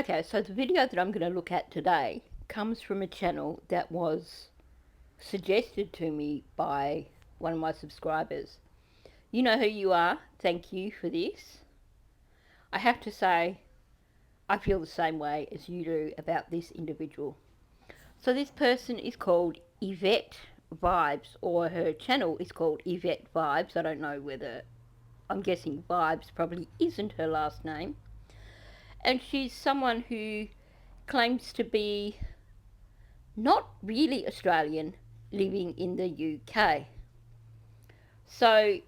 Okay, so the video that I'm going to look at today comes from a channel that was suggested to me by one of my subscribers. You know who you are. Thank you for this. I have to say, I feel the same way as you do about this individual. So this person is called Yvette Vibes, or her channel is called Yvette Vibes. I don't know whether, I'm guessing Vibes probably isn't her last name. And she's someone who claims to be not really Australian, living in the UK. So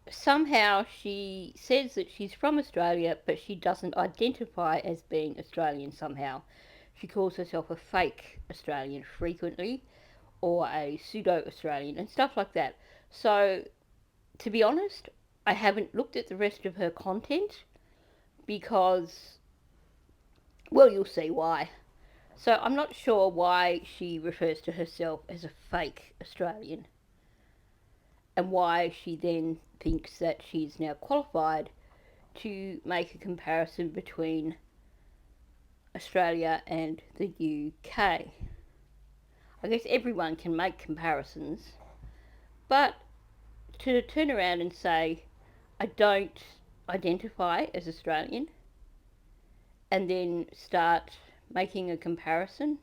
somehow she says that she's from Australia, but she doesn't identify as being Australian somehow. She calls herself a fake Australian frequently, or a pseudo-Australian and stuff like that. So, to be honest, I haven't looked at the rest of her content because, well, you'll see why. So I'm not sure why she refers to herself as a fake Australian, and why she then thinks that she's now qualified to make a comparison between Australia and the UK. I guess everyone can make comparisons, but to turn around and say, I don't identify as Australian, and then start making a comparison,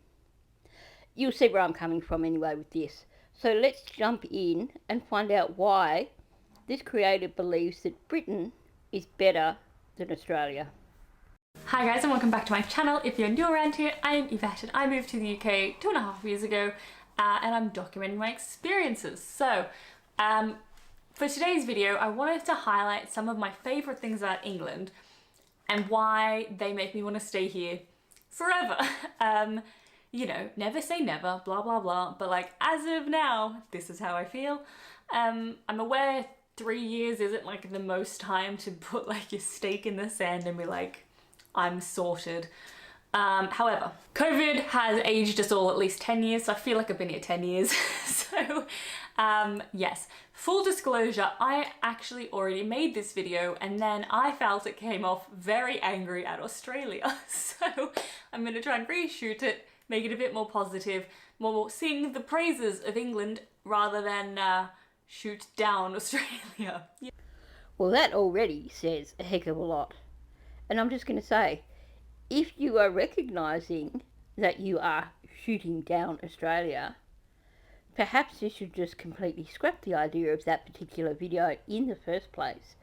you'll see where I'm coming from anyway with this. So let's jump in and find out why this creator believes that Britain is better than Australia. Hi guys, and welcome back to my channel. If you're new around here, I am Yvette and I moved to the UK 2.5 years ago, and I'm documenting my experiences. So for today's video, I wanted to highlight some of my favourite things about England and why they make me want to stay here forever. You know, never say never, blah blah blah, but like as of now, this is how I feel. I'm aware 3 years isn't like the most time to put like your stake in the sand and be like, I'm sorted. However, COVID has aged us all at least 10 years, so I feel like I've been here 10 years. So yes, full disclosure, I actually already made this video and then I felt it came off very angry at Australia. So I'm gonna try and reshoot it, make it a bit more positive, more sing the praises of England rather than shoot down Australia. Yeah. Well, that already says a heck of a lot. And I'm just going to say, if you are recognising that you are shooting down Australia, perhaps you should just completely scrap the idea of that particular video in the first place,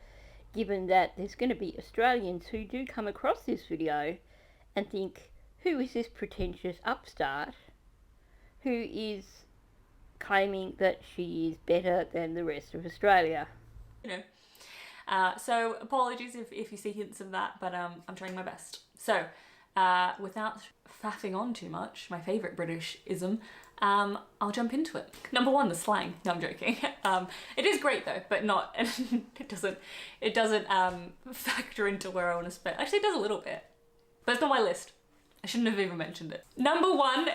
given that there's going to be Australians who do come across this video and think, who is this pretentious upstart who is claiming that she is better than the rest of Australia? You know. So apologies if you see hints of that, but I'm trying my best. So without faffing on too much, my favourite Britishism, I'll jump into it. Number one, the slang. No, I'm joking. It is great though, but not. It doesn't factor into where I want to spend. Actually, it does a little bit, but it's not my list. I shouldn't have even mentioned it. Number one,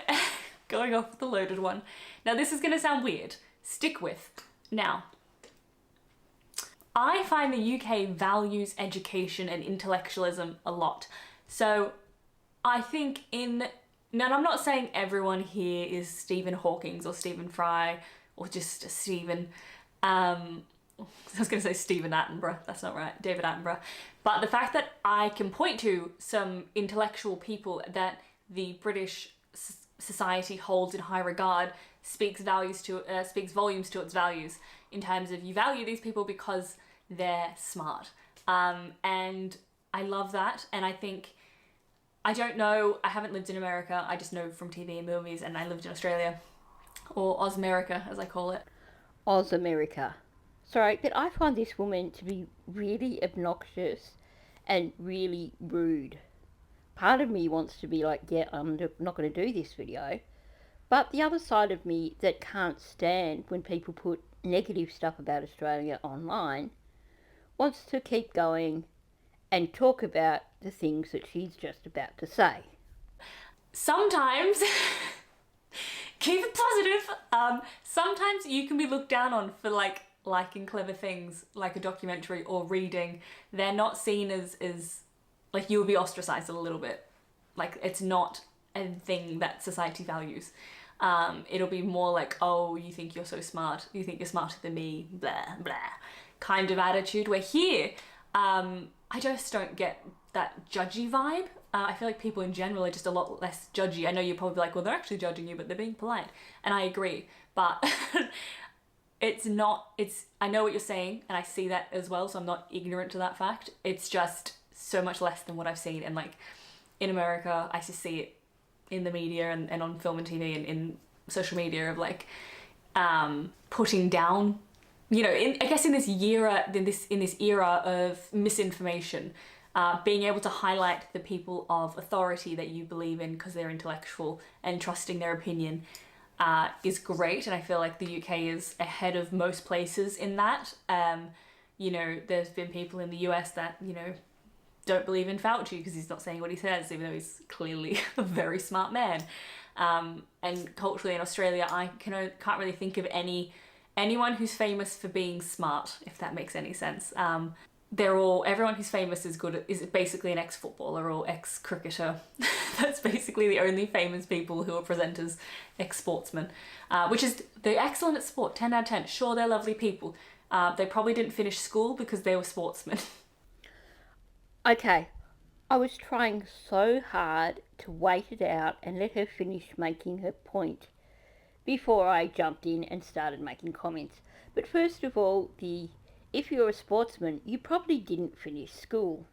going off with the loaded one. Now this is going to sound weird. Stick with. Now, I find the UK values education and intellectualism a lot. So I think now I'm not saying everyone here is Stephen Hawking or Stephen Fry or just Stephen, I was going to say Stephen Attenborough, that's not right, David Attenborough. But the fact that I can point to some intellectual people that the British society holds in high regard speaks volumes to its values, in terms of you value these people because they're smart. And I love that. And I think, I don't know, I haven't lived in America, I just know from TV and movies, and I lived in Australia, or Osmerica as I call it. Osmerica. Sorry, but I find this woman to be really obnoxious and really rude. Part of me wants to be like, yeah, I'm not going to do this video. But the other side of me that can't stand when people put negative stuff about Australia online wants to keep going and talk about the things that she's just about to say. Sometimes, keep it positive, sometimes you can be looked down on for like liking clever things like a documentary or reading. They're not seen as like, you'll be ostracized a little bit. like it's not a thing that society values. It'll be more like, oh, you think you're so smart, you think you're smarter than me, blah blah, kind of attitude. Where here, I just don't get that judgy vibe. I feel like people in general are just a lot less judgy. I know you're probably like, well, they're actually judging you, but they're being polite, and I agree. But it's not. It's I know what you're saying, and I see that as well. So I'm not ignorant to that fact. It's just so much less than what I've seen, and like in America, I just see it in the media and on film and TV and in social media of like putting down, you know, I guess in this era of misinformation, being able to highlight the people of authority that you believe in because they're intellectual and trusting their opinion is great. And I feel like the UK is ahead of most places in that. You know, there's been people in the US that, you know, don't believe in Fauci because he's not saying what he says, even though he's clearly a very smart man. And culturally in Australia, I can't really think of anyone who's famous for being smart, if that makes any sense. Everyone who's famous is basically an ex-footballer or ex-cricketer. That's basically the only famous people who are presenters, ex-sportsmen, which is, they're excellent at sport, 10 out of 10. Sure, they're lovely people. They probably didn't finish school because they were sportsmen. Okay, I was trying so hard to wait it out and let her finish making her point before I jumped in and started making comments. But first of all, if you're a sportsman, you probably didn't finish school.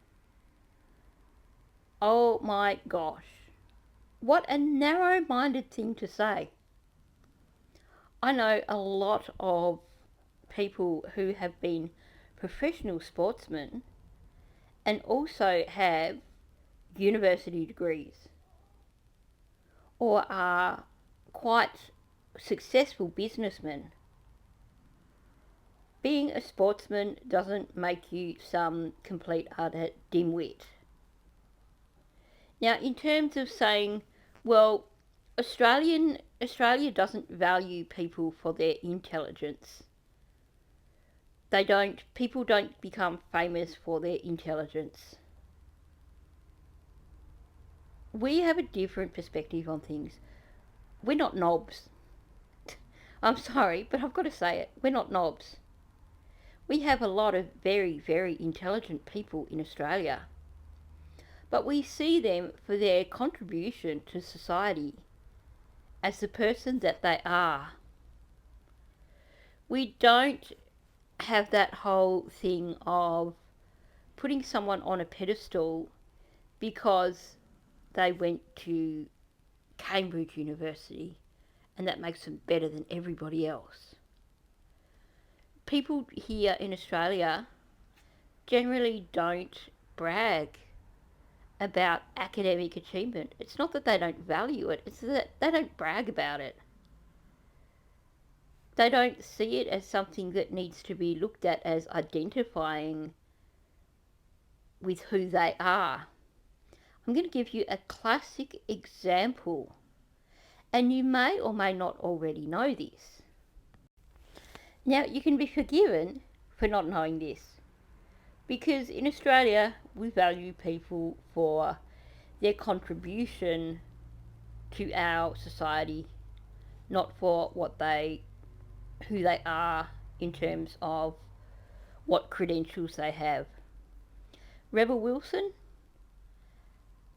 Oh my gosh. What a narrow-minded thing to say. I know a lot of people who have been professional sportsmen and also have university degrees or are quite successful businessmen. Being a sportsman doesn't make you some complete utter dimwit. Now, in terms of saying, well, Australia doesn't value people for their intelligence. People don't become famous for their intelligence. We have a different perspective on things. We're not knobs. I'm sorry, but I've got to say it. We're not knobs. We have a lot of very, very intelligent people in Australia. But we see them for their contribution to society as the person that they are. We don't have that whole thing of putting someone on a pedestal because they went to Cambridge University and that makes them better than everybody else. People here in Australia generally don't brag about academic achievement. It's not that they don't value it, it's that they don't brag about it. They don't see it as something that needs to be looked at as identifying with who they are. I'm going to give you a classic example, and you may or may not already know this. Now, you can be forgiven for not knowing this, because in Australia we value people for their contribution to our society, not for who they are in terms of what credentials they have. Rebel Wilson,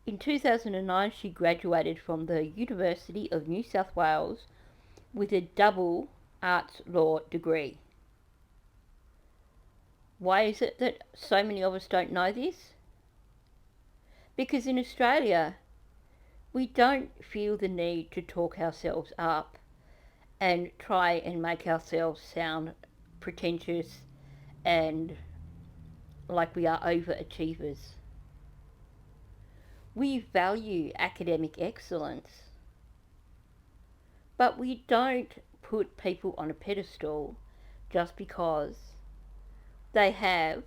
in 2009 she graduated from the University of New South Wales with a double arts law degree. Why is it that so many of us don't know this? Because in Australia we don't feel the need to talk ourselves up and try and make ourselves sound pretentious and like we are overachievers. We value academic excellence, but we don't put people on a pedestal just because they have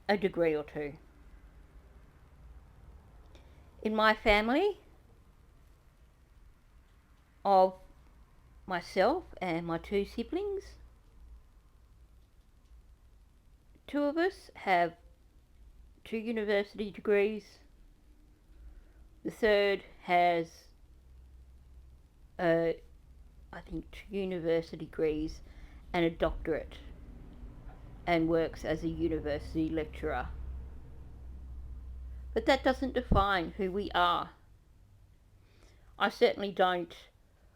a degree or two. In my family, of myself and my two siblings, two of us have 2 university degrees. The third has, I think, 2 university degrees and a doctorate and works as a university lecturer. But that doesn't define who we are. I certainly don't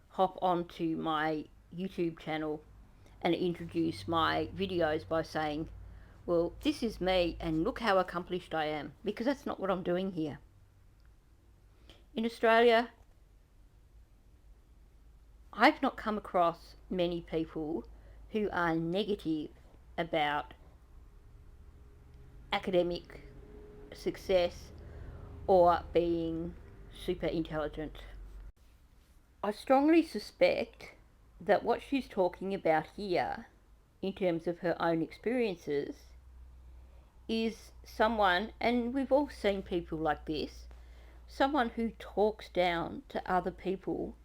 hop onto my YouTube channel and introduce my videos by saying, well, this is me and look how accomplished I am, because that's not what I'm doing here. In Australia, I've not come across many people who are negative about academic success or being super intelligent. I strongly suspect that what she's talking about here, in terms of her own experiences, is someone, and we've all seen people like this, someone who talks down to other people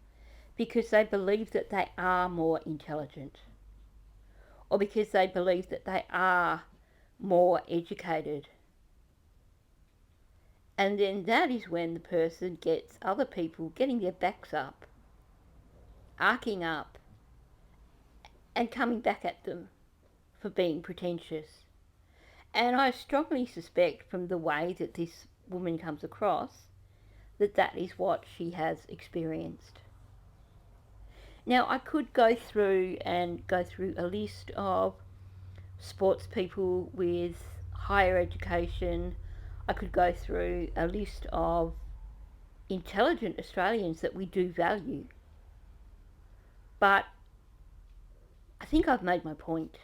because they believe that they are more intelligent, or because they believe that they are more educated. And then that is when the person gets other people getting their backs up, arcing up, and coming back at them for being pretentious. And I strongly suspect from the way that this woman comes across that that is what she has experienced. Now, I could go through a list of sports people with higher education. I could go through a list of intelligent Australians that we do value. But I think I've made my point.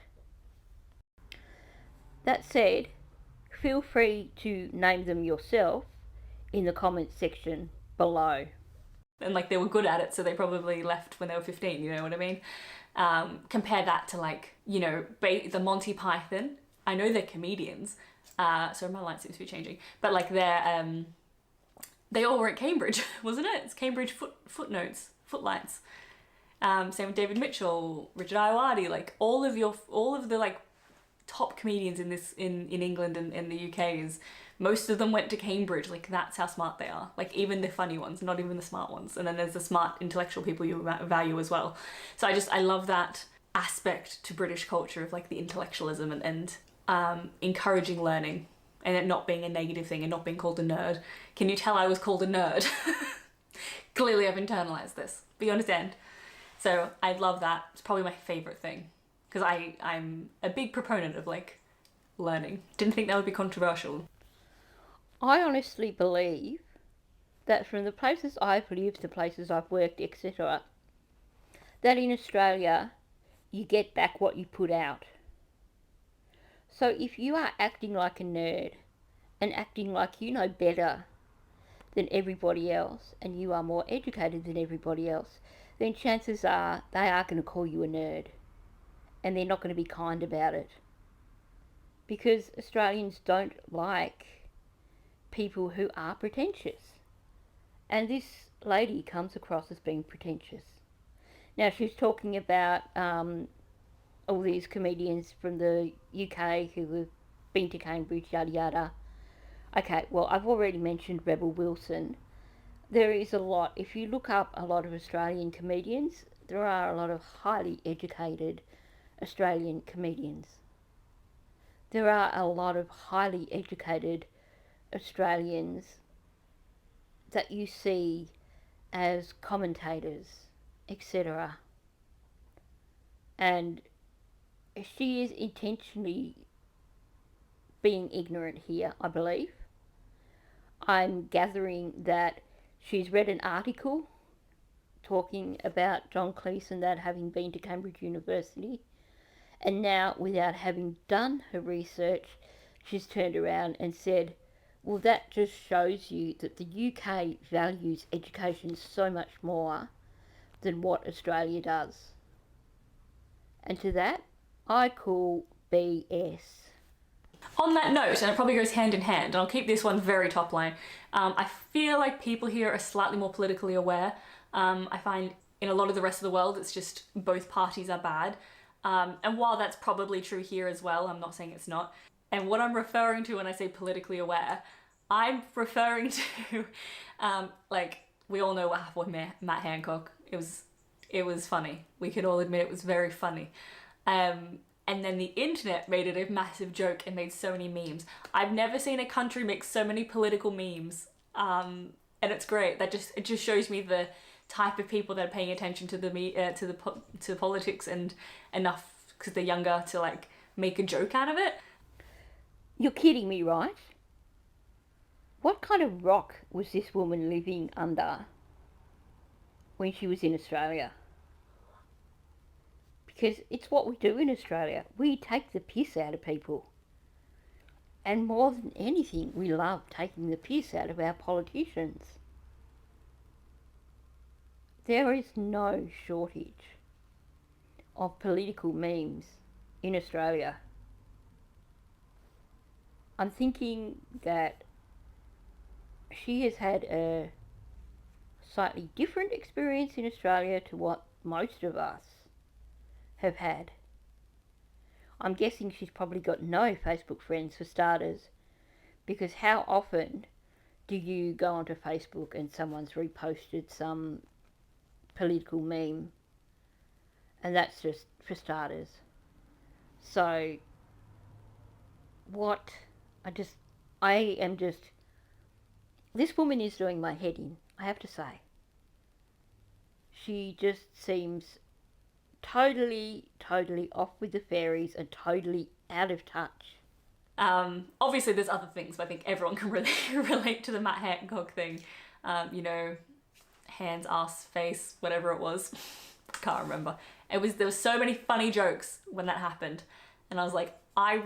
That said, feel free to name them yourself in the comments section below. And like they were good at it, so they probably left when they were 15, you know what I mean? Compare that to like, you know, the Monty Python. I know they're comedians, so my line seems to be changing, but like they all were at Cambridge, wasn't it? It's Cambridge footlights. Same with David Mitchell, Richard Ayoade, like all of the like top comedians in England and in the UK is, most of them went to Cambridge. Like that's how smart they are. Like even the funny ones, not even the smart ones. And then there's the smart intellectual people you value as well. So I love that aspect to British culture of like the intellectualism and encouraging learning and it not being a negative thing and not being called a nerd. Can you tell I was called a nerd? Clearly I've internalized this, but you understand. So I love that. It's probably my favorite thing because I'm a big proponent of like learning. Didn't think that would be controversial. I honestly believe that from the places I've lived, the places I've worked, etc., that in Australia you get back what you put out. So if you are acting like a nerd and acting like you know better than everybody else and you are more educated than everybody else, then chances are they are going to call you a nerd and they're not going to be kind about it. Because Australians don't like people who are pretentious. And this lady comes across as being pretentious. Now she's talking about all these comedians from the UK who have been to Cambridge, yada yada. Okay, well I've already mentioned Rebel Wilson. There is a lot, if you look up a lot of Australian comedians, there are a lot of highly educated Australian comedians. There are a lot of highly educated Australians that you see as commentators, etc. And she is intentionally being ignorant here, I believe. I'm gathering that she's read an article talking about John Cleese and that having been to Cambridge University, and now without having done her research, she's turned around and said, well, that just shows you that the UK values education so much more than what Australia does. And to that, I call BS. On that note, and it probably goes hand in hand, and I'll keep this one very top line, I feel like people here are slightly more politically aware. I find in a lot of the rest of the world, it's just both parties are bad. And while that's probably true here as well, I'm not saying it's not. And what I'm referring to when I say politically aware, I'm referring to, like, we all know what happened with Matt Hancock. It was funny. We can all admit it was very funny. And then the internet made it a massive joke and made so many memes. I've never seen a country make so many political memes, and it's great. It just shows me the type of people that are paying attention to to politics and enough because they're younger to like make a joke out of it. You're kidding me, right? What kind of rock was this woman living under when she was in Australia? Because it's what we do in Australia. We take the piss out of people. And more than anything, we love taking the piss out of our politicians. There is no shortage of political memes in Australia. I'm thinking that she has had a slightly different experience in Australia to what most of us have had. I'm guessing she's probably got no Facebook friends for starters, because how often do you go onto Facebook and someone's reposted some political meme? And that's just for starters. So, what? This woman is doing my head in, I have to say. She just seems totally off with the fairies and totally out of touch. Obviously, there's other things, but I think everyone can really relate to the Matt Hancock thing. You know, hands, ass, face, whatever it was. Can't remember. There was so many funny jokes when that happened, and I was like, I'm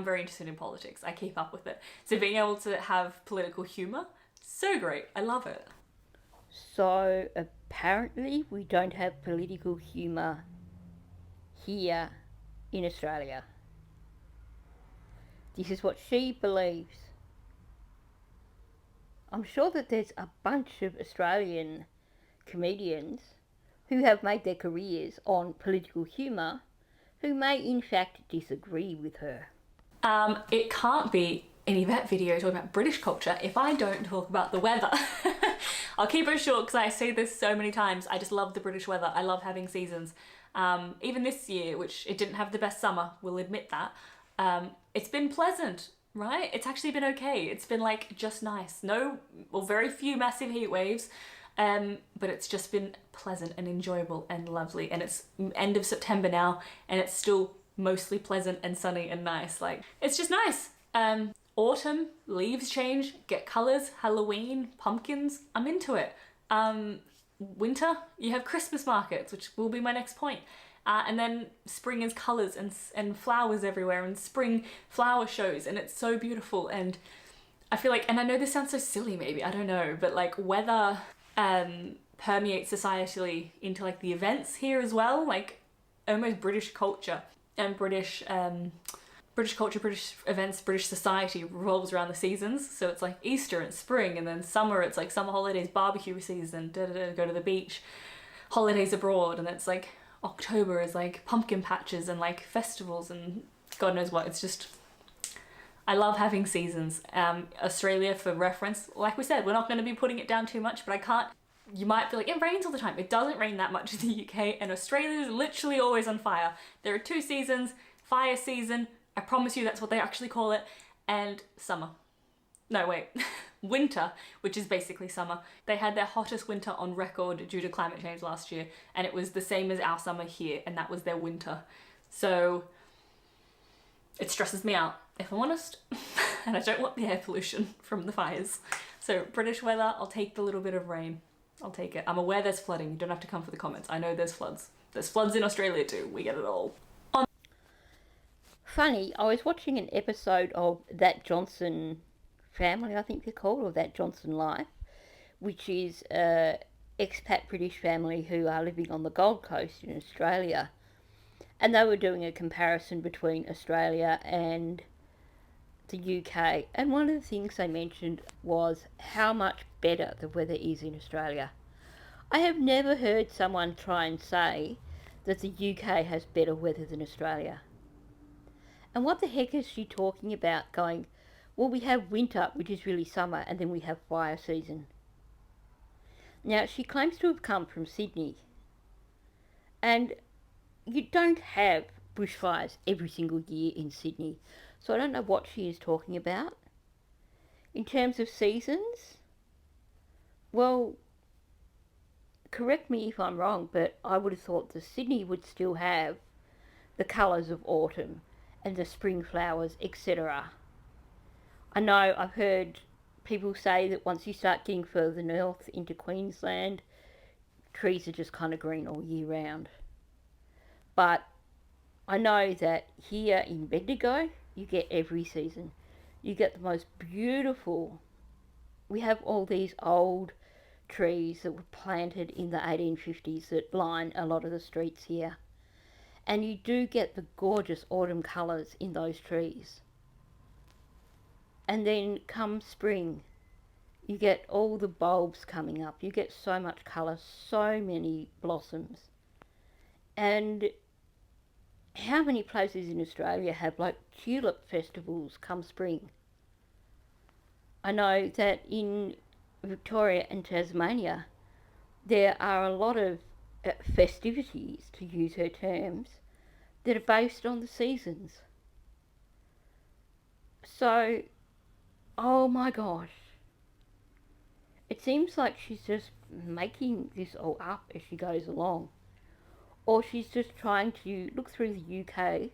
very interested in politics. I keep up with it. So being able to have political humor, so great. I love it. So apparently we don't have political humour here in Australia. This is what she believes. I'm sure that there's a bunch of Australian comedians who have made their careers on political humour who may in fact disagree with her. It can't be an Yvette video talking about British culture if I don't talk about the weather. I'll keep it short because I say this so many times. I just love the British weather. I love having seasons. Even this year, which it didn't have the best summer, we'll admit that. It's been pleasant, right? It's actually been okay. It's been like just nice. Very few massive heat waves. But it's just been pleasant and enjoyable and lovely. And it's end of September now, and it's still mostly pleasant and sunny and nice. Like, it's just nice. Autumn, leaves change, get colours, Halloween, pumpkins, I'm into it. Winter, you have Christmas markets, which will be my next point. And then spring is colours and flowers everywhere, and spring flower shows, and it's so beautiful. And I feel like, and I know this sounds so silly maybe, I don't know, but like weather permeates societally into like the events here as well, like almost British culture and British culture, British events, British society revolves around the seasons. So it's like Easter and spring, and then summer, it's like summer holidays, barbecue season, go to the beach, holidays abroad, and it's like October is like pumpkin patches and like festivals and God knows what. It's just, I love having seasons. Australia, for reference, like we said, we're not going to be putting it down too much, but I can't, you might feel like it rains all the time. It doesn't rain that much in the UK, and Australia is literally always on fire. There are 2 seasons, fire season, I promise you that's what they actually call it, and summer. No, wait, winter, which is basically summer. They had their hottest winter on record due to climate change last year, and it was the same as our summer here, and that was their winter. So it stresses me out, if I'm honest, and I don't want the air pollution from the fires. So British weather, I'll take the little bit of rain. I'll take it. I'm aware there's flooding. You don't have to come for the comments. I know there's floods. There's floods in Australia too. We get it all. Funny, I was watching an episode of That Johnson Family, I think they're called, or That Johnson Life, which is an expat British family who are living on the Gold Coast in Australia. And they were doing a comparison between Australia and the UK. And one of the things they mentioned was how much better the weather is in Australia. I have never heard someone try and say that the UK has better weather than Australia. And what the heck is she talking about going, Well, we have winter, which is really summer, and then we have fire season. Now, she claims to have come from Sydney, and you don't have bushfires every single year in Sydney, so I don't know what she is talking about. In terms of seasons, well, correct me if I'm wrong, but I would have thought that Sydney would still have the colours of autumn and the spring flowers, etc. I know I've heard people say that once you start getting further north into Queensland, trees are just kind of green all year round. But I know that here in Bendigo, you get every season. You get the most beautiful. We have all these old trees that were planted in the 1850s that line a lot of the streets here. And you do get the gorgeous autumn colours in those trees. And then come spring, you get all the bulbs coming up. You get so much colour, so many blossoms. And how many places in Australia have like tulip festivals come spring? I know that in Victoria and Tasmania there are a lot of festivities, to use her terms, that are based on the seasons. So, oh my gosh, it seems like she's just making this all up as she goes along. Or she's just trying to look through the UK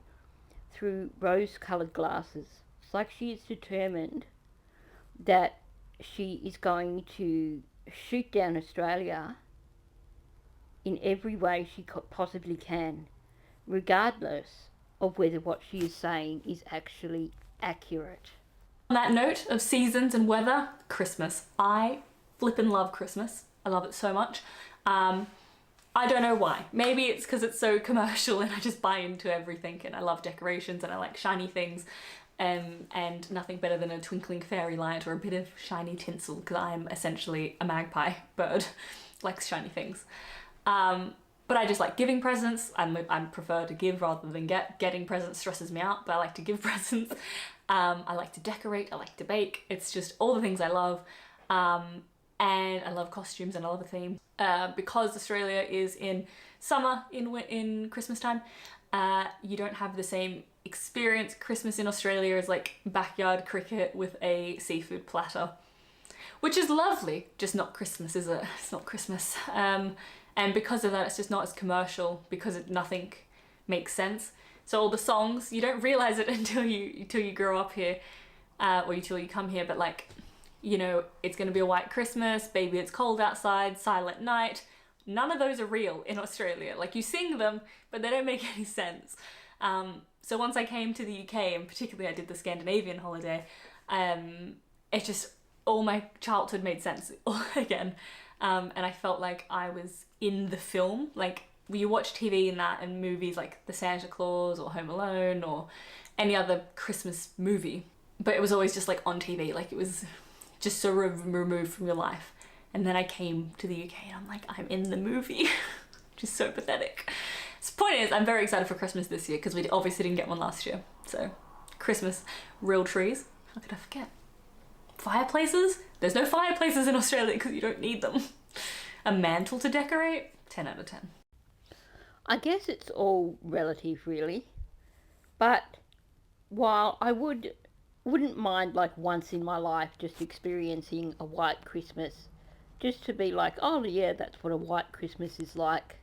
through rose coloured glasses. It's like she is determined that she is going to shoot down Australia in every way she possibly can, regardless of whether what she is saying is actually accurate. On that note of seasons and weather, Christmas. I flippin' love Christmas. I love it so much. I don't know why. Maybe it's because it's so commercial and I just buy into everything, and I love decorations and I like shiny things, and nothing better than a twinkling fairy light or a bit of shiny tinsel, because I'm essentially a magpie bird, likes shiny things. But I just like giving presents. I prefer to give rather than get. Getting presents stresses me out, but I like to give presents. I like to decorate, I like to bake. It's just all the things I love. And I love costumes and I love a theme. Because Australia is in summer in Christmas time, you don't have the same experience. Christmas in Australia is like backyard cricket with a seafood platter, which is lovely, just not Christmas, is it? It's not Christmas. And because of that, it's just not as commercial, because nothing makes sense. So all the songs, you don't realise it until you grow up here, or until you come here, but like, you know, it's going to be a white Christmas, baby it's cold outside, silent night. None of those are real in Australia. Like, you sing them, but they don't make any sense. So once I came to the UK, and particularly I did the Scandinavian holiday, it just, all my childhood made sense again. And I felt like I was in the film. Like, you watch TV and that, and movies like The Santa Claus or Home Alone or any other Christmas movie, but it was always just like on TV, like it was just so removed from your life. And then I came to the UK and I'm like, I'm in the movie, which is so pathetic. So the point is, I'm very excited for Christmas this year, because we obviously didn't get one last year. So Christmas, real trees, how could I forget? Fireplaces? There's no fireplaces in Australia because you don't need them. A mantle to decorate? 10 out of 10. I guess it's all relative, really. But while I wouldn't mind, like, once in my life just experiencing a white Christmas, just to be like, oh yeah, that's what a white Christmas is like,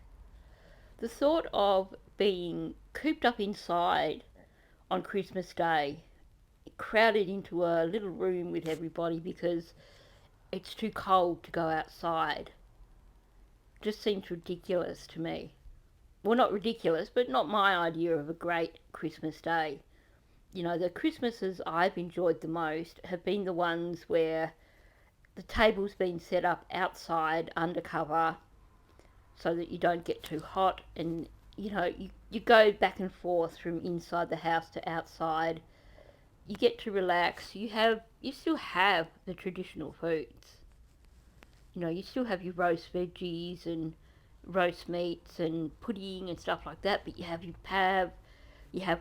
the thought of being cooped up inside on Christmas Day, crowded into a little room with everybody because it's too cold to go outside, just seems ridiculous to me. Well, not ridiculous, but not my idea of a great Christmas Day. You know, the Christmases I've enjoyed the most have been the ones where the table's been set up outside undercover so that you don't get too hot, and you know, you go back and forth from inside the house to outside. You get to relax. You still have the traditional foods. You know, you still have your roast veggies and roast meats and pudding and stuff like that, but you have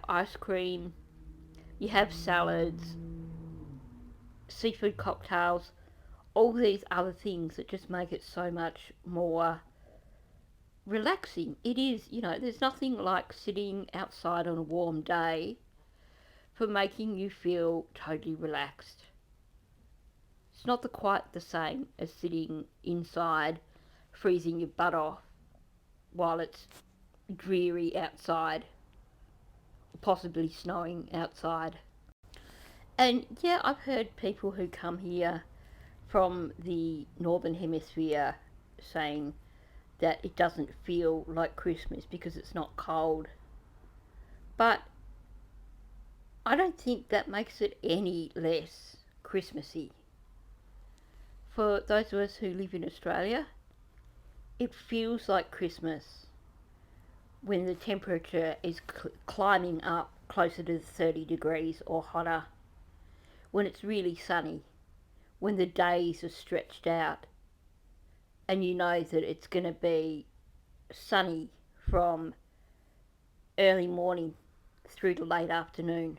ice cream, you have salads, seafood cocktails, all these other things that just make it so much more relaxing. It is, there's nothing like sitting outside on a warm day for making you feel totally relaxed. It's not quite the same as sitting inside, freezing your butt off while it's dreary outside, possibly snowing outside. And yeah, I've heard people who come here from the Northern Hemisphere saying that it doesn't feel like Christmas because it's not cold. But I don't think that makes it any less Christmassy. For those of us who live in Australia, it feels like Christmas when the temperature is climbing up closer to 30 degrees or hotter, when it's really sunny, when the days are stretched out, and you know that it's going to be sunny from early morning through to late afternoon.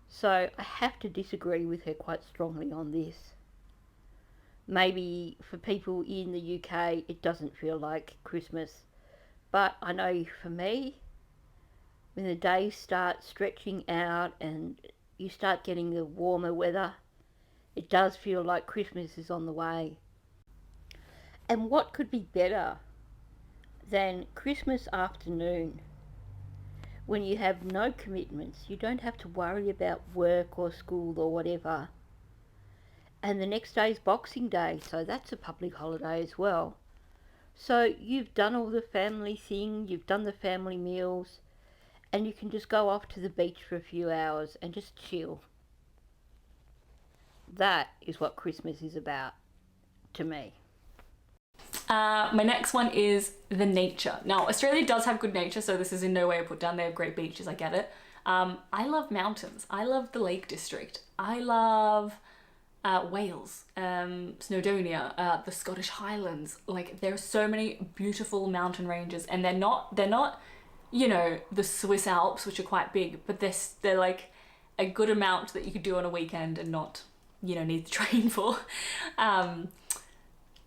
So I have to disagree with her quite strongly on this. Maybe for people in the UK it doesn't feel like Christmas, but I know for me, when the days start stretching out and you start getting the warmer weather, it does feel like Christmas is on the way. And what could be better than Christmas afternoon when you have no commitments, you don't have to worry about work or school or whatever. And the next day is Boxing Day, so that's a public holiday as well. So you've done all the family thing, you've done the family meals, and you can just go off to the beach for a few hours and just chill. That is what Christmas is about to me. My next one is the nature. Now, Australia does have good nature, so this is in no way a put down. They have great beaches, I get it. I love mountains. I love the Lake District. I love Wales, Snowdonia, the Scottish Highlands. Like, there are so many beautiful mountain ranges, and they're not the Swiss Alps, which are quite big, but they're like a good amount that you could do on a weekend and not, need to train for.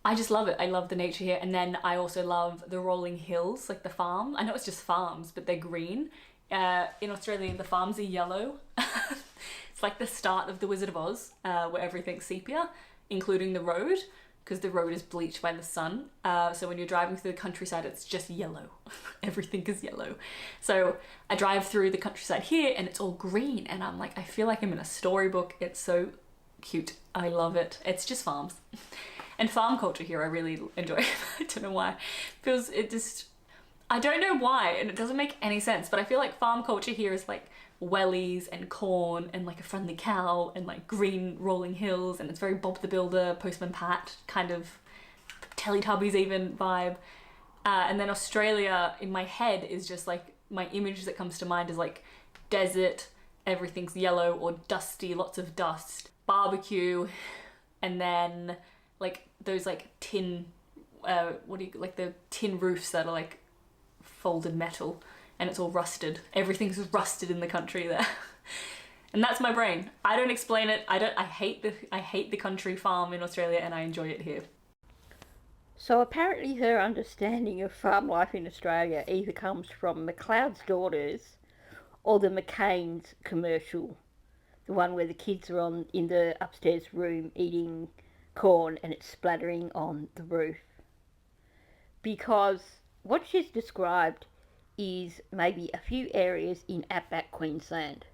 I just love it. I love the nature here. And then I also love the rolling hills, like the farm. I know it's just farms, but they're green. In Australia, the farms are yellow. It's like the start of The Wizard of Oz, where everything's sepia, including the road, because the road is bleached by the sun. So when you're driving through the countryside, it's just yellow. Everything is yellow. So I drive through the countryside here and it's all green. And I'm like, I feel like I'm in a storybook. It's so cute. I love it. It's just farms. And farm culture here I really enjoy. I don't know why. I don't know why, and it doesn't make any sense, but I feel like farm culture here is like wellies and corn and like a friendly cow and like green rolling hills, and it's very Bob the Builder, Postman Pat kind of Teletubbies even vibe. And then Australia in my head is just like, my image that comes to mind is like desert, everything's yellow or dusty, lots of dust, barbecue, and then like those like tin, the tin roofs that are like folded metal, and it's all rusted. Everything's rusted in the country there. And that's my brain. I don't explain it. I hate the country farm in Australia, and I enjoy it here. So apparently her understanding of farm life in Australia either comes from McLeod's Daughters or the McCain's commercial, the one where the kids are in the upstairs room eating corn and it's splattering on the roof. Because what she's described is maybe a few areas in outback Queensland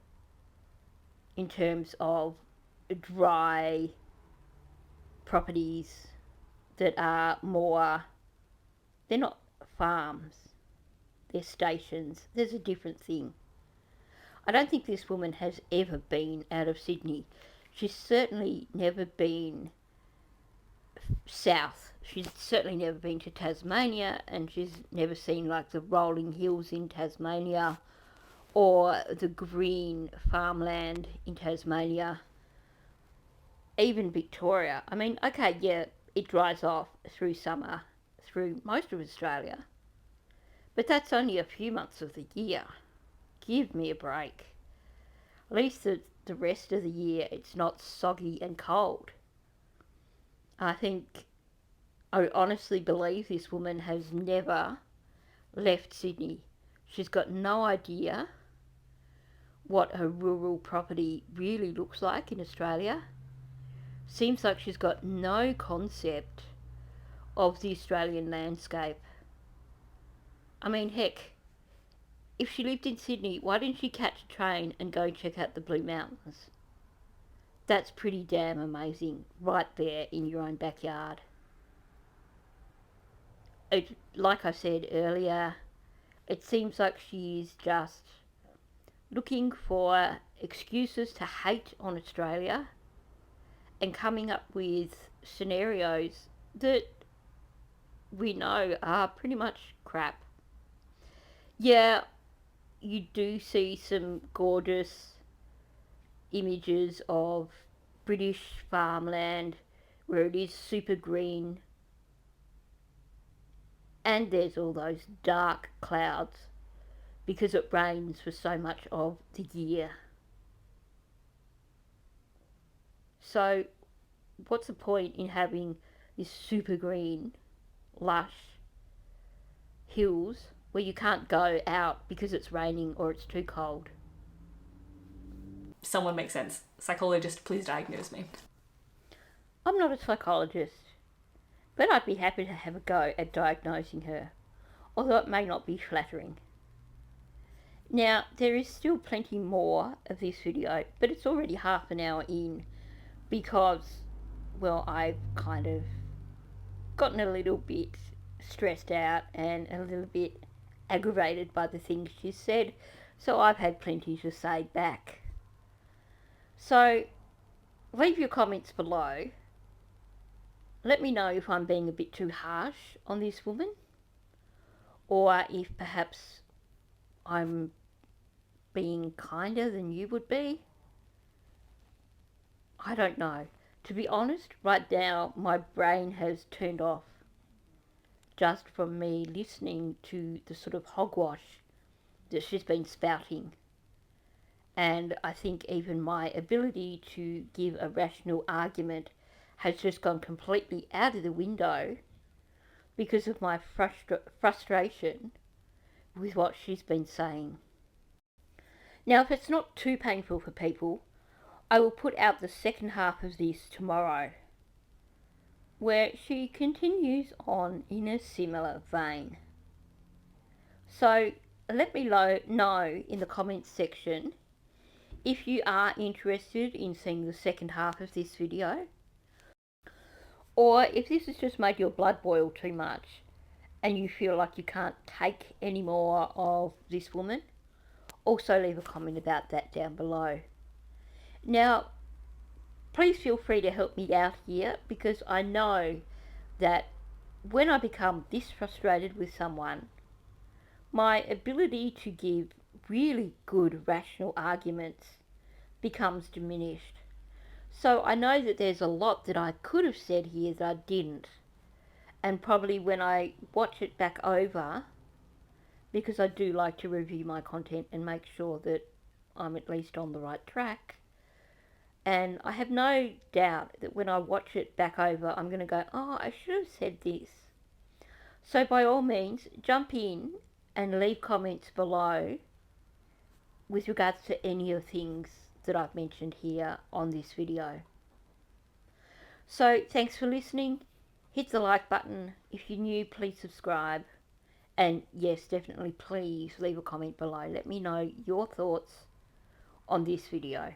in terms of dry properties that are more, they're not farms, they're stations. There's a different thing. I don't think this woman has ever been out of Sydney. She's certainly never been south. She's certainly never been to Tasmania, and she's never seen like the rolling hills in Tasmania or the green farmland in Tasmania, even Victoria. I mean, okay, yeah, it dries off through summer, through most of Australia, but that's only a few months of the year. Give me a break. At least the rest of the year it's not soggy and cold. I honestly believe this woman has never left Sydney. She's got no idea what a rural property really looks like in Australia. Seems like she's got no concept of the Australian landscape. I mean, heck, if she lived in Sydney, why didn't she catch a train and go check out the Blue Mountains? That's pretty damn amazing, right there in your own backyard. Like I said earlier, it seems like she's just looking for excuses to hate on Australia and coming up with scenarios that we know are pretty much crap. Yeah, you do see some gorgeous images of British farmland where it is super green, and there's all those dark clouds because it rains for so much of the year. So what's the point in having this super green, lush hills where you can't go out because it's raining or it's too cold? Someone make sense. Psychologist, please diagnose me. I'm not a psychologist, but I'd be happy to have a go at diagnosing her, although it may not be flattering. Now, there is still plenty more of this video, but it's already half an hour in because, well, I've kind of gotten a little bit stressed out and a little bit aggravated by the things she said, so I've had plenty to say back. So, leave your comments below. Let me know if I'm being a bit too harsh on this woman, or if perhaps I'm being kinder than you would be. I don't know. To be honest, right now my brain has turned off just from me listening to the sort of hogwash that she's been spouting. And I think even my ability to give a rational argument has just gone completely out of the window because of my frustration with what she's been saying. Now, if it's not too painful for people, I will put out the second half of this tomorrow, where she continues on in a similar vein. So let me know in the comments section if you are interested in seeing the second half of this video, or if this has just made your blood boil too much and you feel like you can't take any more of this woman. Also leave a comment about that down below. Now, please feel free to help me out here, because I know that when I become this frustrated with someone, my ability to give really good rational arguments becomes diminished. So I know that there's a lot that I could have said here that I didn't, and probably when I watch it back over, because I do like to review my content and make sure that I'm at least on the right track, and I have no doubt that when I watch it back over, I'm going to go, oh, I should have said this. So by all means, jump in and leave comments below with regards to any of the things that I've mentioned here on this video. So thanks for listening. Hit the like button. If you're new, please subscribe. And yes, definitely please leave a comment below. Let me know your thoughts on this video.